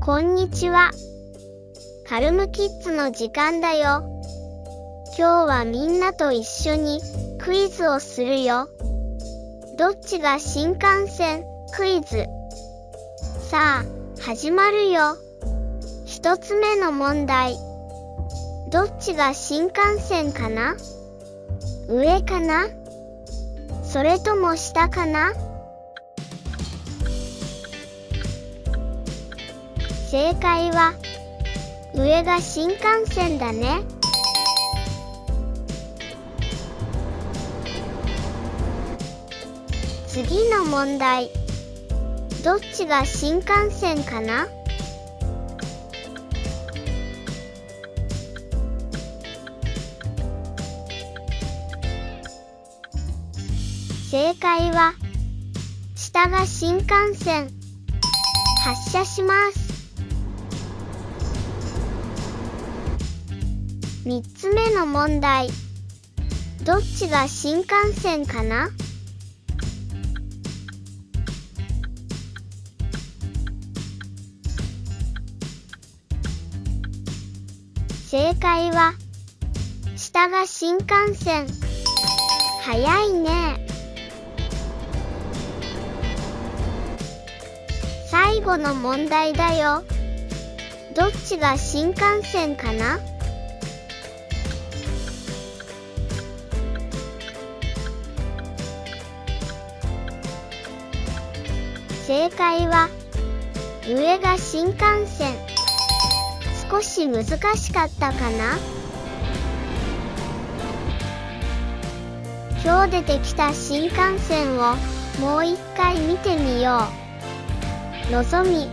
こんにちは。カルムキッズの時間だよ。今日はみんなと一緒にクイズをするよ。どっちが新幹線クイズ。さあ、始まるよ。一つ目の問題。どっちが新幹線かな？上かな？それとも下かな？正解は上が新幹線だね。次の問題。どっちが新幹線かな？正解は下が新幹線。発車します。3つ目の問題。どっちが新幹線かな？正解は下が新幹線。早いね。最後の問題だよ。どっちが新幹線かな？正解は上が新幹線。少し難しかったかな？今日出てきた新幹線をもう一回見てみよう。のぞみ、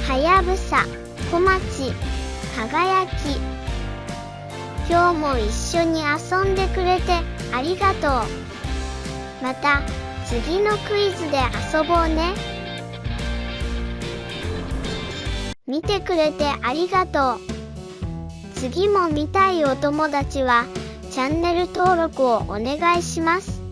はやぶさ、こまち、かがやき。今日も一緒に遊んでくれてありがとう。また次のクイズで遊ぼうね。見てくれてありがとう。次も見たいお友達はチャンネル登録をお願いします。